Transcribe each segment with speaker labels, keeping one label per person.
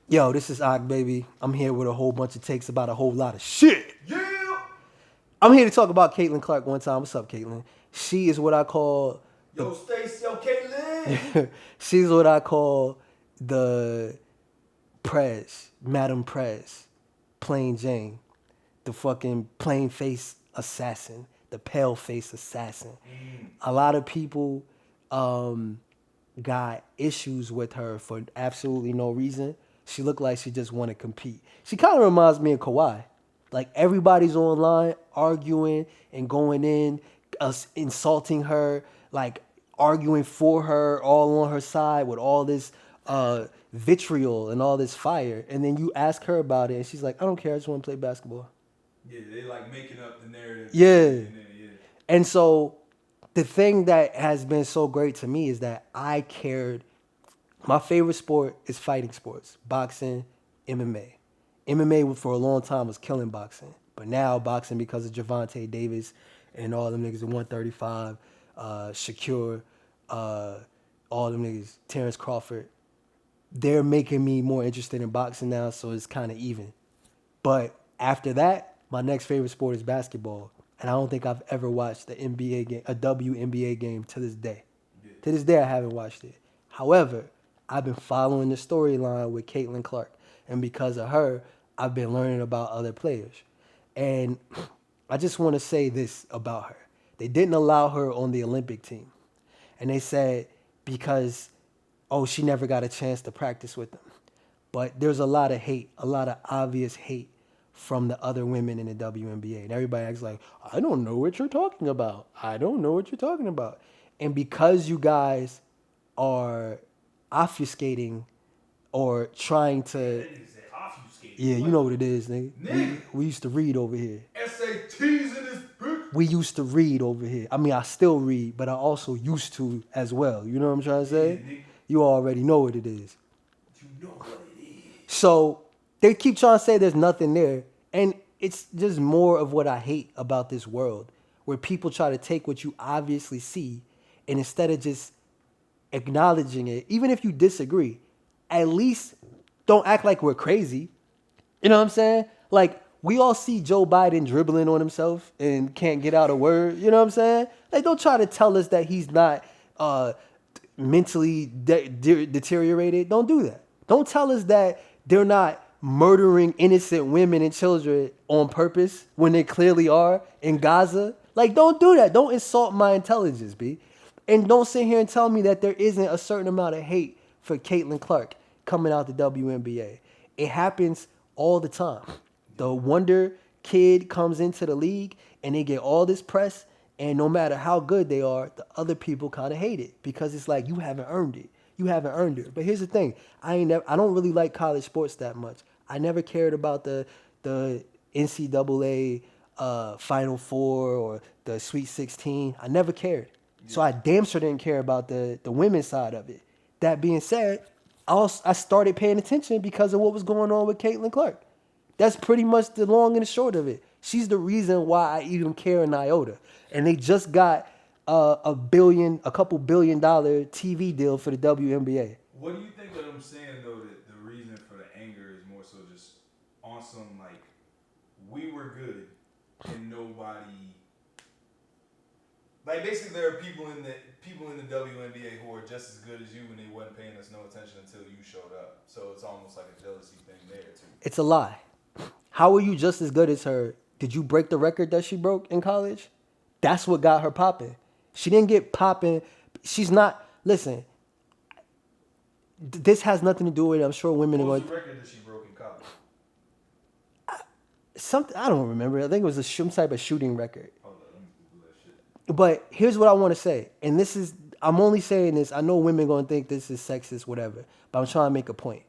Speaker 1: Yo, this is Aak, baby. I'm here with a whole bunch of takes about a whole lot of shit.
Speaker 2: Yeah.
Speaker 1: I'm here to talk about Caitlyn Clark one time. What's up, Caitlyn? She is what I call...
Speaker 2: Yo, Stacey, yo, Caitlyn.
Speaker 1: She's what I call the Prez, Madam Prez, Plain Jane, the fucking plain face assassin, the pale face assassin. A lot of people got issues with her for absolutely no reason. She looked like she just want to compete. She kind of reminds me of Kawhi. Like, everybody's online arguing and going in, insulting her, like arguing for her, all on her side with all this vitriol and all this fire. And then you ask her about it, and she's like, I don't care, I just want to play basketball.
Speaker 2: Yeah, they like making up the narrative.
Speaker 1: Yeah. And so the thing that has been so great to me is that I cared. My favorite sport is fighting sports, boxing, MMA. MMA for a long time was killing boxing. But now boxing, because of Gervonta Davis and all them niggas at 135, Shakur, all them niggas, Terrence Crawford, they're making me more interested in boxing now, so it's kind of even. But after that, my next favorite sport is basketball. And I don't think I've ever watched a WNBA game to this day. Yeah. To this day, I haven't watched it. However, I've been following the storyline with Caitlyn Clark. And because of her, I've been learning about other players. And I just want to say this about her. They didn't allow her on the Olympic team. And they said because, she never got a chance to practice with them. But there's a lot of hate, a lot of obvious hate from the other women in the WNBA. And everybody acts like, I don't know what you're talking about. I don't know what you're talking about. And because you guys are obfuscating or trying to... Yeah, you know what it is, nigga. We used to read over here.
Speaker 2: SATs in this book.
Speaker 1: We used to read over here. I mean, I still read, but I also used to as well. You know what I'm trying to say? Yeah, you already know what it is.
Speaker 2: You know what it is.
Speaker 1: So they keep trying to say there's nothing there. And it's just more of what I hate about this world, where people try to take what you obviously see, and instead of just acknowledging it, even if you disagree, at least don't act like we're crazy. You know what I'm saying? Like, we all see Joe Biden dribbling on himself and can't get out a word. You know what I'm saying? Like, don't try to tell us that he's not mentally deteriorated. Don't do that. Don't tell us that they're not murdering innocent women and children on purpose when they clearly are in Gaza. Like, don't do that. Don't insult my intelligence, B. And don't sit here and tell me that there isn't a certain amount of hate for Caitlyn Clark coming out the WNBA. It happens all the time. The wonder kid comes into the league and they get all this press, and no matter how good they are, the other people kind of hate it because it's like, you haven't earned it. You haven't earned it. But here's the thing. I don't really like college sports that much. I never cared about the NCAA Final Four or the Sweet 16. I never cared. Yeah. So I damn sure didn't care about the women's side of it. That being said, I started paying attention because of what was going on with Caitlyn Clark. That's pretty much the long and the short of it. She's the reason why I even care an iota. And they just got a couple $1 billion TV deal for the WNBA.
Speaker 2: What do you think of them saying, though, that the reason for the anger is more so just on some, like, we were good and nobody... Like, basically, there are people in the WNBA who are just as good as you, and they wasn't paying us no attention until you showed up. So it's almost like a jealousy thing there, too.
Speaker 1: It's a lie. How are you just as good as her? Did you break the record that she broke in college? That's what got her popping. She didn't get popping. She's not... Listen, this has nothing to do with it. I'm sure women are going...
Speaker 2: What was the record that she broke in college?
Speaker 1: I don't remember. I think it was some type of shooting record.
Speaker 2: Hold on, let me Google that shit.
Speaker 1: But here's what I want to say. And this is... I'm only saying this. I know women going to think this is sexist, whatever. But I'm trying to make a point.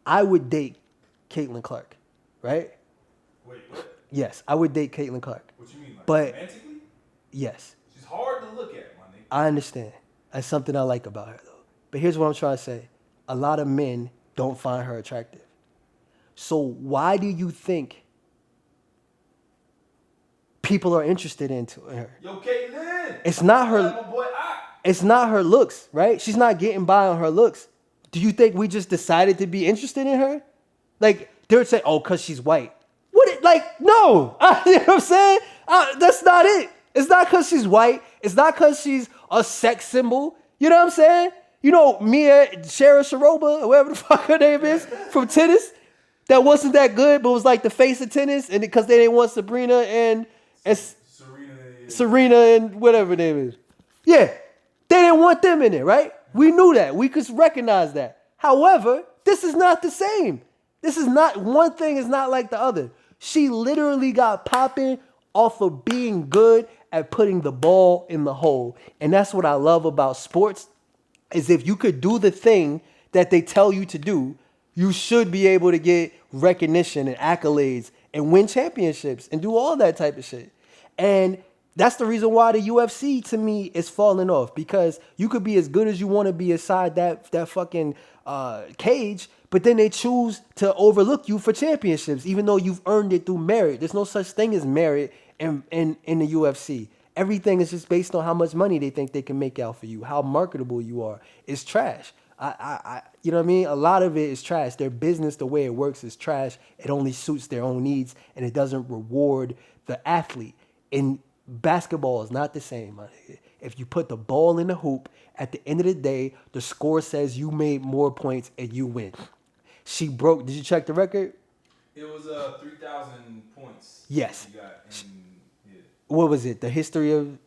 Speaker 1: I would date Caitlyn Clark, right?
Speaker 2: Wait, what?
Speaker 1: Yes, I would date Caitlyn Clark.
Speaker 2: What you mean, like
Speaker 1: but,
Speaker 2: romantically?
Speaker 1: Yes.
Speaker 2: She's hard to look at, my nigga.
Speaker 1: I understand. That's something I like about her, though. But here's what I'm trying to say. A lot of men don't find her attractive. So why do you think people are interested in her?
Speaker 2: Yo, Caitlyn!
Speaker 1: It's not her...
Speaker 2: Like my boy Aak.
Speaker 1: It's not her looks, right? She's not getting by on her looks. Do you think we just decided to be interested in her? Like, they would say, oh, because she's white. No. You know what I'm saying? That's not it. It's not because she's white. It's not because she's a sex symbol. You know what I'm saying? You know, Shara Sharoba, or whatever the fuck her name is, from tennis, that wasn't that good, but was like the face of tennis, and because they didn't want Sabrina and Serena and whatever her name is. Yeah, they didn't want them in it, right? We knew that. We could recognize that. However, this is not the same. This is not, one thing is not like the other. She literally got popping off of being good at putting the ball in the hole. And that's what I love about sports, is if you could do the thing that they tell you to do, you should be able to get recognition and accolades and win championships and do all that type of shit. And that's the reason why the UFC, to me, is falling off, because you could be as good as you want to be inside that fucking cage, but then they choose to overlook you for championships, even though you've earned it through merit. There's no such thing as merit in the UFC. Everything is just based on how much money they think they can make out for you, how marketable you are. It's trash. You know what I mean? A lot of it is trash. Their business, the way it works, is trash. It only suits their own needs, and it doesn't reward the athlete. And basketball is not the same. If you put the ball in the hoop, at the end of the day, the score says you made more points and you win. She broke. Did you check the record?
Speaker 2: It was 3,000 points.
Speaker 1: Yes.
Speaker 2: She got
Speaker 1: What was it? The history of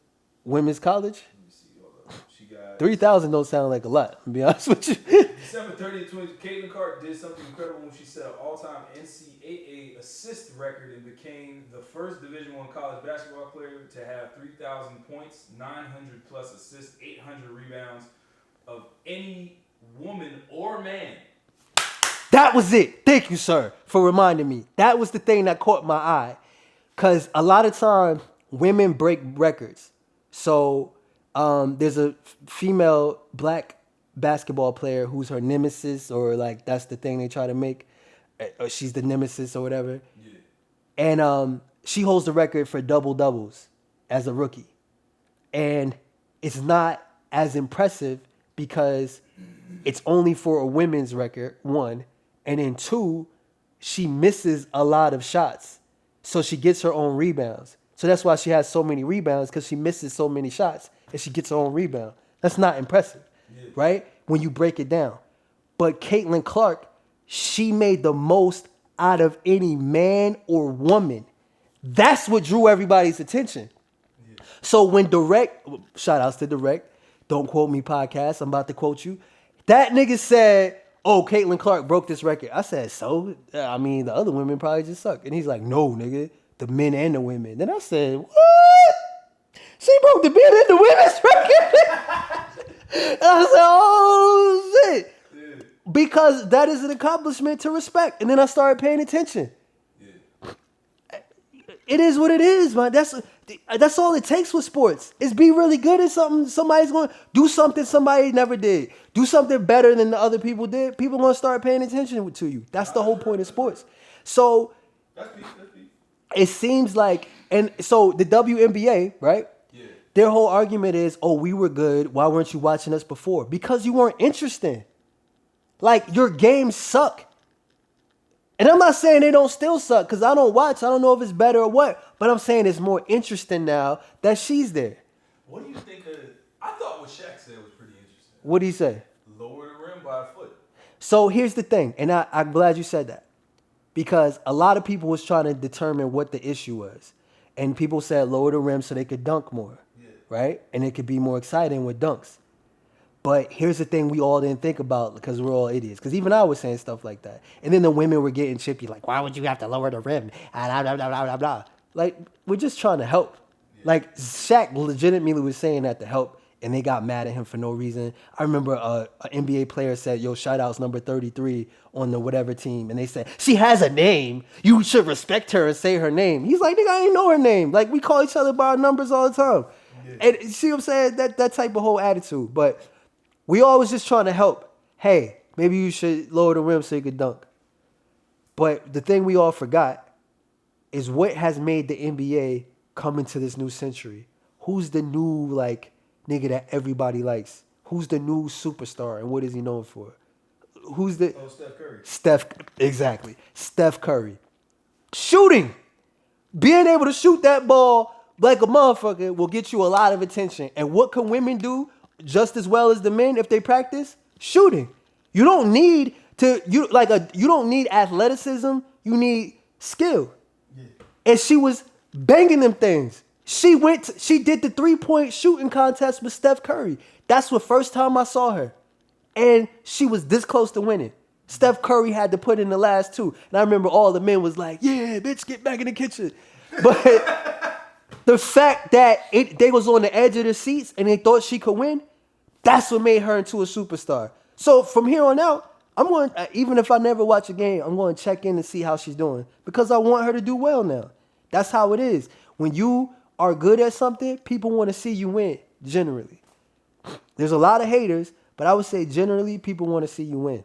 Speaker 1: women's college?
Speaker 2: Let me see. Hold up. She got
Speaker 1: 3,000 don't sound like a lot, to be honest with you.
Speaker 2: December 30th, Caitlyn Clark did something incredible when she set an all-time NCAA assist record and became the first Division I college basketball player to have 3,000 points, 900 plus assists, 800 rebounds of any woman or man.
Speaker 1: That was it. Thank you, sir, for reminding me. That was the thing that caught my eye. Because a lot of time, women break records. So there's a female black basketball player who's her nemesis, or like that's the thing they try to make. Or she's the nemesis or whatever. Yeah. And she holds the record for double-doubles as a rookie. And it's not as impressive because it's only for a women's record, one. And then two, she misses a lot of shots. So she gets her own rebounds. So that's why she has so many rebounds, because she misses so many shots and she gets her own rebound. That's not impressive, right? When you break it down. But Caitlyn Clark, she made the most out of any man or woman. That's what drew everybody's attention. Yeah. So when shout outs to Direct, Don't Quote Me podcast, I'm about to quote you. That nigga said, oh, Caitlyn Clark broke this record. I said, so? I mean, the other women probably just suck. And he's like, no, nigga, the men and the women. Then I said, what? She broke the men and the women's record? And I said, oh, shit. Yeah. Because that is an accomplishment to respect. And then I started paying attention. Yeah. It is what it is, man. That's all it takes with sports, is be really good at something. Somebody's going to do something somebody never did. Do something better than the other people did. People are going to start paying attention to you. That's the whole point of sports. So that's deep. It seems like, and so the WNBA, right? Yeah. Their whole argument is, oh, we were good. Why weren't you watching us before? Because you weren't interested. Like, your games suck. And I'm not saying they don't still suck, because I don't watch. I don't know if it's better or what. But I'm saying it's more interesting now that she's there.
Speaker 2: What do you think of... I thought what Shaq said was pretty interesting.
Speaker 1: What did he say?
Speaker 2: Lower the rim by a foot.
Speaker 1: So here's the thing, and I'm glad you said that. Because a lot of people was trying to determine what the issue was. And people said lower the rim so they could dunk more. Yeah. Right? And it could be more exciting with dunks. But here's the thing we all didn't think about, because we're all idiots. Because even I was saying stuff like that. And then the women were getting chippy, like, why would you have to lower the rim? Blah, blah, blah, blah, blah. Like, we're just trying to help. Yeah. Like, Shaq legitimately was saying that to help, and they got mad at him for no reason. I remember an NBA player said, yo, shout outs number 33 on the whatever team. And they said, she has a name. You should respect her and say her name. He's like, nigga, I ain't know her name. Like, we call each other by our numbers all the time. Yeah. And you see what I'm saying? That type of whole attitude. But we always just trying to help. Hey, maybe you should lower the rim so you could dunk. But the thing we all forgot is what has made the NBA come into this new century. Who's the new, like, nigga that everybody likes? Who's the new superstar, and what is he known for? who's the
Speaker 2: Steph Curry.
Speaker 1: Exactly. Steph Curry. Shooting. Being able to shoot that ball like a motherfucker will get you a lot of attention. And what can women do just as well as the men if they practice? Shooting. You don't need you don't need athleticism, you need skill. Yeah. And she was banging them things. She did the 3-point shooting contest with Steph Curry. That's the first time I saw her. And she was this close to winning. Steph Curry had to put in the last 2. And I remember all the men was like, yeah, bitch, get back in the kitchen. But the fact that they was on the edge of their seats and they thought she could win, that's what made her into a superstar. So from here on out, even if I never watch a game, I'm going to check in and see how she's doing because I want her to do well now. That's how it is. When you are good at something, people want to see you win, generally. There's a lot of haters, but I would say generally people want to see you win.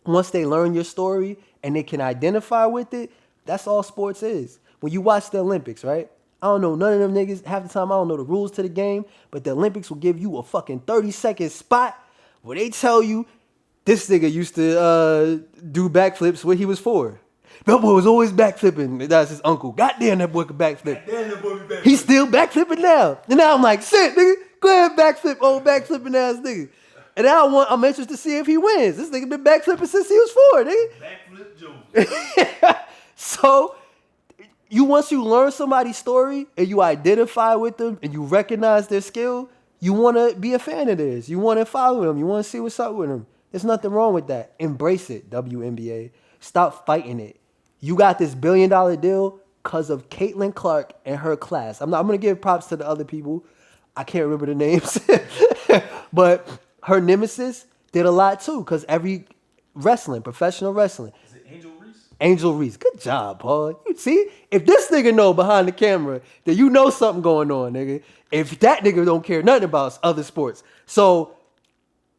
Speaker 1: Once they learn your story and they can identify with it, that's all sports is. When you watch the Olympics, right? I don't know none of them niggas. Half the time I don't know the rules to the game, but the Olympics will give you a fucking 30-second spot where they tell you this nigga used to do backflips when he was 4. That boy was always backflipping. That's his uncle. Goddamn, that boy could backflip.
Speaker 2: Goddamn, that boy be backflipping.
Speaker 1: He's still backflipping now. And now I'm like, shit, nigga, go ahead backflip, old backflipping ass nigga. And now I'm interested to see if he wins. This nigga been backflipping since he was 4, nigga.
Speaker 2: Backflip Joe.
Speaker 1: So, once you learn somebody's story and you identify with them and you recognize their skill, you want to be a fan of theirs. You want to follow them. You want to see what's up with them. There's nothing wrong with that. Embrace it, WNBA. Stop fighting it. You got this $1 billion deal because of Caitlyn Clark and her class. I'm going to give props to the other people. I can't remember the names. But her nemesis did a lot too because every professional wrestling.
Speaker 2: Is it Angel Reese?
Speaker 1: Angel Reese. Good job, Paul. You see? If this nigga know behind the camera, then you know something going on, nigga. If that nigga don't care nothing about other sports. So,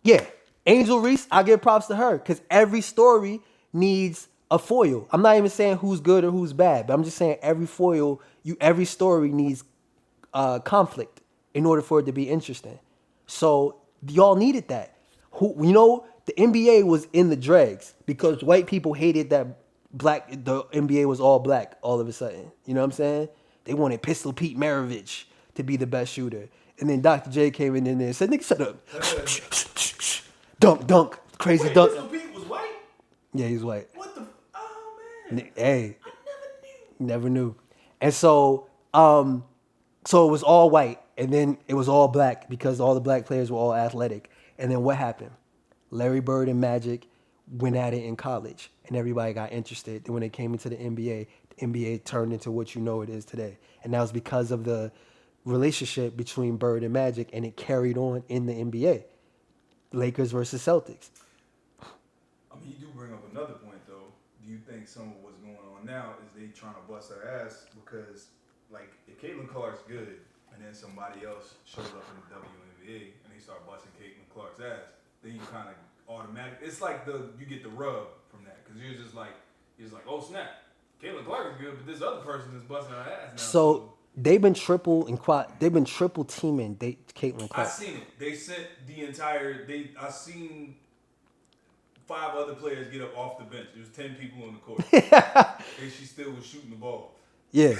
Speaker 1: yeah. Angel Reese, I give props to her because every story needs a foil. I'm not even saying who's good or who's bad, but I'm just saying every story needs conflict in order for it to be interesting. So y'all needed that. The NBA was in the dregs because white people hated that the NBA was all black all of a sudden. You know what I'm saying? They wanted Pistol Pete Maravich to be the best shooter. And then Dr. J came in there and said, nigga, shut up. Dunk, crazy
Speaker 2: Wait,
Speaker 1: dunk.
Speaker 2: Pistol Pete was white?
Speaker 1: Yeah, he's white.
Speaker 2: What the? Oh, man.
Speaker 1: Hey.
Speaker 2: I
Speaker 1: Never knew. And so it was all white. And then it was all black because all the black players were all athletic. And then what happened? Larry Bird and Magic went at it in college. And everybody got interested. Then when they came into the NBA turned into what you know it is today. And that was because of the relationship between Bird and Magic. And it carried on in the NBA. Lakers versus Celtics.
Speaker 2: I mean, you do bring up another point, though. Do you think some of what's going on now is they trying to bust her ass because, like, if Caitlyn Clark's good and then somebody else shows up in the WNBA and they start busting Caitlyn Clark's ass, then you kind of automatically, it's like you get the rub from that because you're just like, oh snap, Caitlyn Clark is good, but this other person is busting her ass now.
Speaker 1: So they've been triple teaming Caitlyn Clark.
Speaker 2: I seen it. They sent the entire. I seen 5 other players get up off the bench. There was 10 people on the court, and she still was shooting the ball.
Speaker 1: Yeah.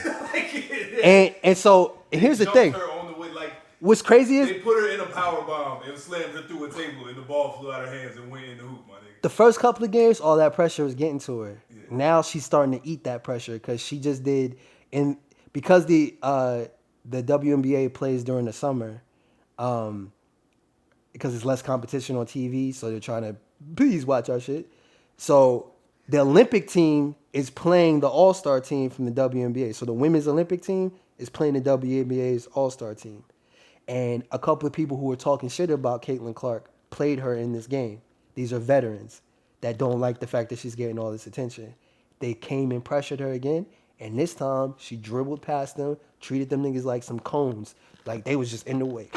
Speaker 1: and so here's the thing.
Speaker 2: Her on the way, like,
Speaker 1: what's crazy is
Speaker 2: they put her in a power bomb and slammed her through a table, and the ball flew out of her hands and went in the hoop, my nigga.
Speaker 1: The first couple of games, all that pressure was getting to her.
Speaker 2: Yeah.
Speaker 1: Now she's starting to eat that pressure because she just did, and because the WNBA plays during the summer, because there's less competition on TV, so they're trying to please watch our shit. So the Olympic team is playing the All-Star team from the WNBA. So the women's Olympic team is playing the WNBA's All-Star team. And a couple of people who were talking shit about Caitlyn Clark played her in this game. These are veterans that don't like the fact that she's getting all this attention. They came and pressured her again, and this time she dribbled past them, treated them niggas like some cones. Like they was just in the way.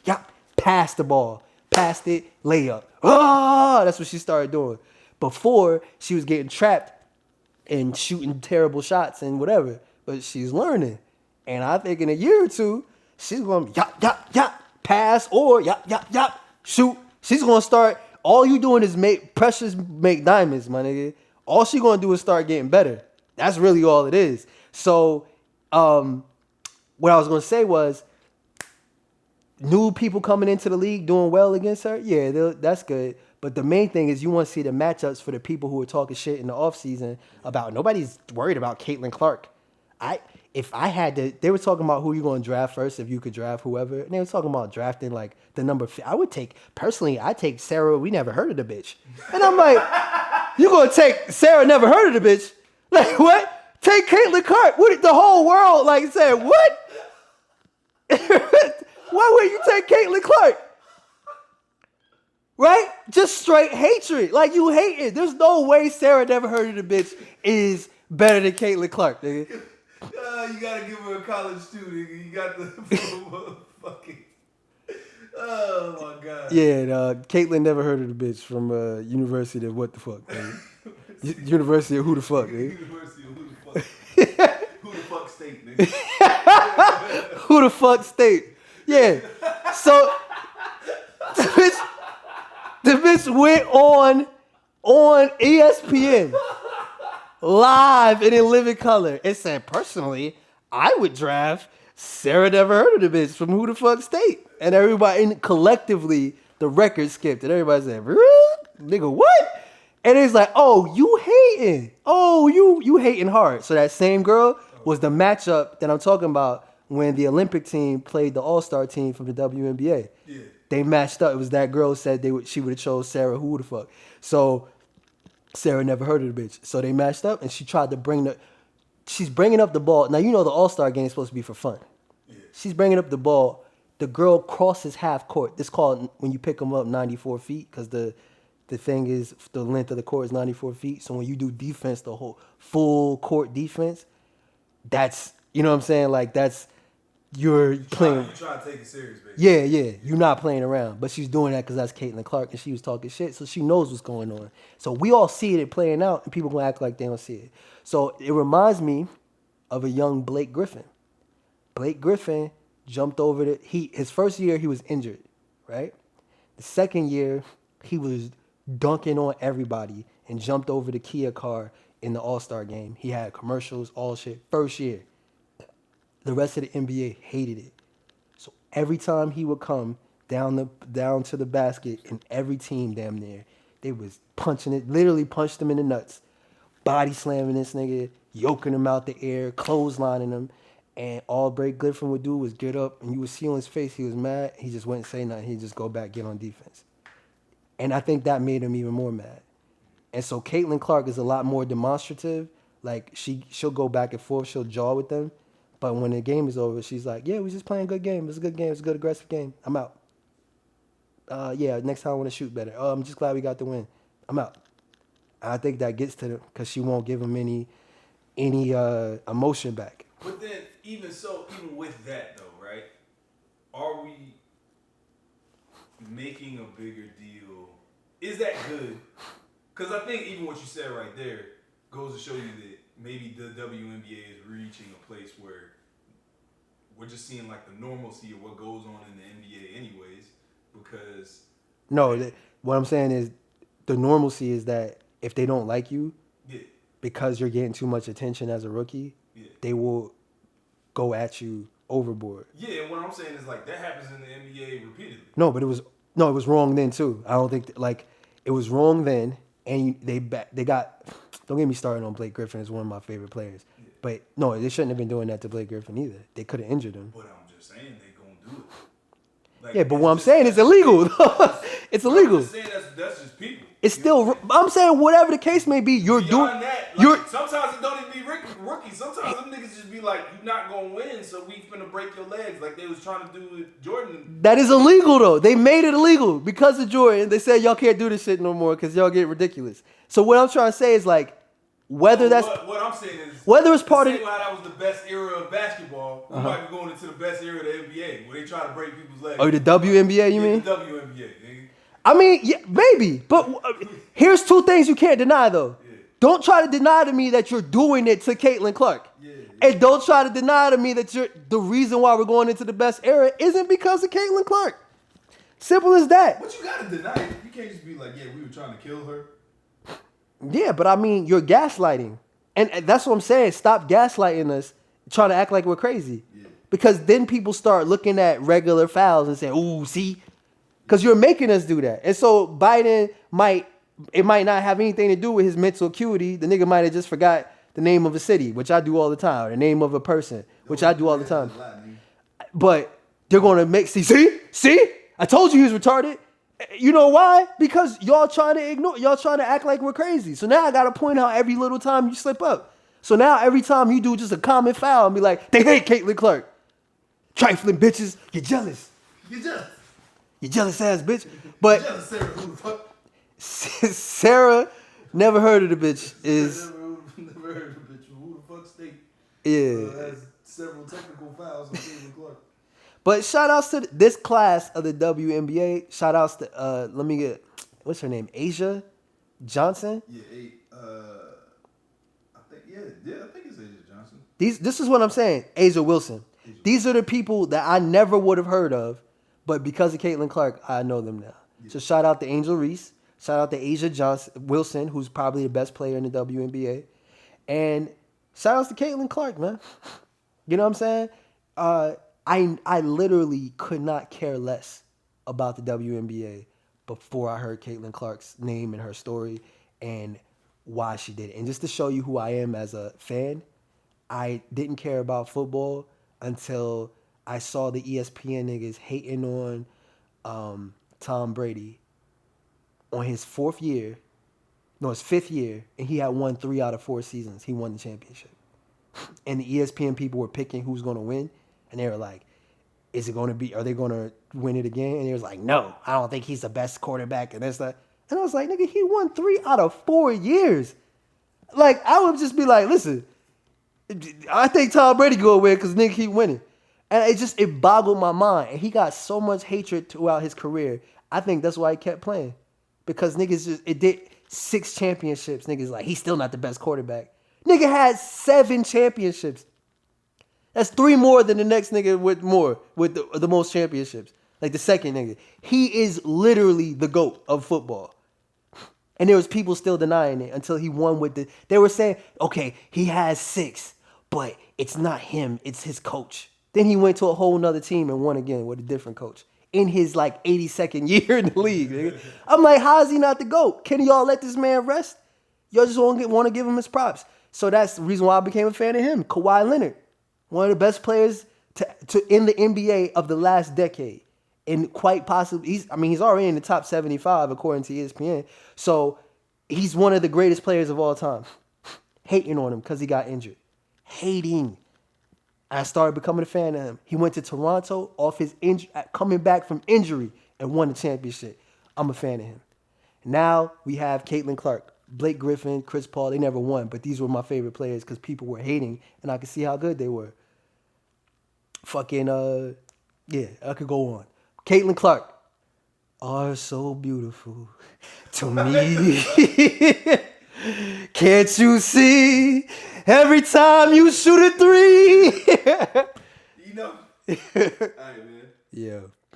Speaker 1: Yap. Passed the ball. Passed it, layup. That's what she started doing. Before, she was getting trapped and shooting terrible shots and whatever. But she's learning. And I think in a year or two, she's going to yap, pass or yap, shoot. She's going to start All you doing is make precious make diamonds, my nigga. All she gonna do is start getting better. That's really all it is. So, what I was gonna say was, new people coming into the league doing well against her. Yeah, that's good. But the main thing is you want to see the matchups for the people who are talking shit in the offseason about nobody's worried about Caitlin Clark. If I had to, they were talking about who you going to draft first, if you could draft whoever. And they were talking about drafting like the number. I would take, personally, I take Sarah. We never heard of the bitch. And I'm like, you going to take Sarah, never heard of the bitch? Like, what? Take Caitlin Clark. What, the whole world like said, what? Why would you take Caitlin Clark? Right? Just straight hatred. Like, you hate it. There's no way Sarah never heard of the bitch is better than Caitlin Clark, nigga.
Speaker 2: You gotta give her a college student. You got the fucking. Oh my god.
Speaker 1: Yeah, Caitlin never heard of the bitch from University of what the fuck, nigga. University of who the fuck, nigga.
Speaker 2: University of who the fuck. Who the fuck state, nigga.
Speaker 1: Who the fuck state? Yeah. So the bitch went on ESPN live and in living color. It said, personally, I would draft Sarah never heard of the bitch from who the fuck state. And everybody, and collectively, the record skipped. And everybody said, nigga, what? And it's like, oh, you hating. Oh, you hating hard. So that same girl was the matchup that I'm talking about when the Olympic team played the All-Star team from the WNBA.
Speaker 2: Yeah.
Speaker 1: They matched up. It was that girl said she would have chose Sarah who the fuck. So Sarah never heard of the bitch. So they matched up and she tried to she's bringing up the ball. Now, you know the All-Star game is supposed to be for fun.
Speaker 2: Yeah.
Speaker 1: She's bringing up the ball. The girl crosses half court. It's called, when you pick them up, 94 feet because the thing is the length of the court is 94 feet. So when you do defense, the whole full court defense, that's, you know what I'm saying? Like, that's, you're playing.
Speaker 2: You trying to take it serious, baby.
Speaker 1: Yeah. You're not playing around. But she's doing that because that's Caitlin Clark and she was talking shit. So she knows what's going on. So we all see it playing out and people going to act like they don't see it. So it reminds me of a young Blake Griffin. Blake Griffin jumped over his first year he was injured, right? The second year he was dunking on everybody and jumped over the Kia car in the All-Star game. He had commercials, all shit. First year. The rest of the NBA hated it. So every time he would come down to the basket, and every team damn near, they was punching it, literally punched him in the nuts, body slamming this nigga, yoking him out the air, clotheslining him. And all Blake Griffin would do was get up, and you would see on his face he was mad. He just wouldn't say nothing. He'd just go back, get on defense. And I think that made him even more mad. And so Caitlin Clark is a lot more demonstrative. Like, she'll go back and forth. She'll jaw with them. But when the game is over, she's like, yeah, we just playing a good game. It's a good game. It's a good, aggressive game. I'm out. Yeah, next time I want to shoot better. I'm just glad we got the win. I'm out. I think that gets to them because she won't give them any emotion back.
Speaker 2: But then, even with that, though, right? Are we making a bigger deal? Is that good? Because I think even what you said right there goes to show you that maybe the WNBA is reaching a place where we're just seeing like the normalcy of what goes on in the NBA anyways, because...
Speaker 1: No, what I'm saying is the normalcy is that if they don't like you, because you're getting too much attention as a rookie, they will go at you overboard.
Speaker 2: Yeah, and what I'm saying is like that happens in the NBA repeatedly.
Speaker 1: No, but it was wrong then too. I don't think it was wrong then, and they got. Don't get me started on Blake Griffin. Is one of my favorite players, but no, they shouldn't have been doing that to Blake Griffin either. They could have injured him.
Speaker 2: But I'm just saying they gonna do it. Like,
Speaker 1: yeah, but what I'm saying is illegal. It's illegal.
Speaker 2: I'm just saying that's just people.
Speaker 1: It's still. I'm saying whatever the case may be, you're doing.
Speaker 2: Sometimes it don't even be rookies. Sometimes them niggas just be like, "You not gonna win, so we finna break your legs," like they was trying to do with Jordan.
Speaker 1: That is illegal though. They made it illegal because of Jordan. They said y'all can't do this shit no more because y'all get ridiculous. So what I'm trying to say is like, whether that's
Speaker 2: what I'm saying is
Speaker 1: whether it's part of
Speaker 2: how that was the best era of basketball, we might be going into the best era of the NBA where they try to break people's legs.
Speaker 1: Oh, the WNBA, you mean?
Speaker 2: The WNBA, nigga.
Speaker 1: I mean, yeah, maybe, but here's two things you can't deny though. Yeah. Don't try to deny to me that you're doing it to Caitlin Clark. Yeah. And don't try to deny to me that the reason why we're going into the best era isn't because of Caitlin Clark. Simple as that.
Speaker 3: But you gotta deny it. You can't just be like, yeah, we were trying to kill her.
Speaker 1: Yeah, but I mean, you're gaslighting. And that's what I'm saying. Stop gaslighting us, trying to act like we're crazy.
Speaker 3: Yeah.
Speaker 1: Because then people start looking at regular fouls and saying, ooh, see? Because you're making us do that. And so Biden might not have anything to do with his mental acuity. The nigga might have just forgot the name of a city, which I do all the time, or the name of a person, which I do all the time. But they're going to make, see? I told you he was retarded. You know why? Because y'all trying to act like we're crazy. So now I got to point out every little time you slip up. So now every time you do just a common foul and be like, they hate Caitlyn Clark. Trifling bitches, you're jealous.
Speaker 3: You jealous.
Speaker 1: You jealous ass bitch. But
Speaker 3: Jealous Sarah, who the fuck?
Speaker 1: Sarah, never heard of the bitch, is...
Speaker 3: Never heard of the bitch. Who the fuck state?
Speaker 1: Yeah.
Speaker 3: Has several technical fouls on Caitlyn Clark.
Speaker 1: But shout outs to this class of the WNBA. Shout outs to, let me get, what's her name? Asia Johnson?
Speaker 3: Yeah, I think it's Asia Johnson.
Speaker 1: This is what I'm saying. Asia Wilson. These are the people that I never would have heard of, but because of Caitlyn Clark, I know them now. Yeah. So shout out to Angel Reese. Shout out to Asia Wilson, who's probably the best player in the WNBA. And shout outs to Caitlyn Clark, man. You know what I'm saying? I literally could not care less about the WNBA before I heard Caitlyn Clark's name and her story and why she did it. And just to show you who I am as a fan, I didn't care about football until I saw the ESPN niggas hating on Tom Brady on his fifth year, and he had won 3 out of 4 seasons. He won the championship. And the ESPN people were picking who's going to win, and they were like, are they going to win it again? And he was like, no, I don't think he's the best quarterback, and that's that. And I was like, nigga, he won 3 out of 4 years. Like, I would just be like, listen, I think Tom Brady going to win because nigga keep winning. And it boggled my mind. And he got so much hatred throughout his career. I think that's why he kept playing. Because niggas it did 6 championships. Niggas like, he's still not the best quarterback. Nigga had 7 championships. That's 3 more than the next nigga with the most championships. Like the second nigga. He is literally the GOAT of football. And there was people still denying it until he won they were saying, okay, he has 6, but it's not him, it's his coach. Then he went to a whole nother team and won again with a different coach in his like 82nd year in the league. Nigga. I'm like, how is he not the GOAT? Can y'all let this man rest? Y'all just want to give him his props. So that's the reason why I became a fan of him. Kawhi Leonard, one of the best players to in the NBA of the last decade. And quite possibly, he's already in the top 75 according to ESPN. So he's one of the greatest players of all time. Hating on him because he got injured. Hating. I started becoming a fan of him. He went to Toronto off his coming back from injury and won the championship. I'm a fan of him. Now we have Caitlyn Clark, Blake Griffin, Chris Paul. They never won, but these were my favorite players because people were hating and I could see how good they were. Yeah, I could go on. Caitlyn Clark are so beautiful to me. Can't you see? Every time you shoot a 3.
Speaker 3: You know. All right, man.
Speaker 1: Yeah.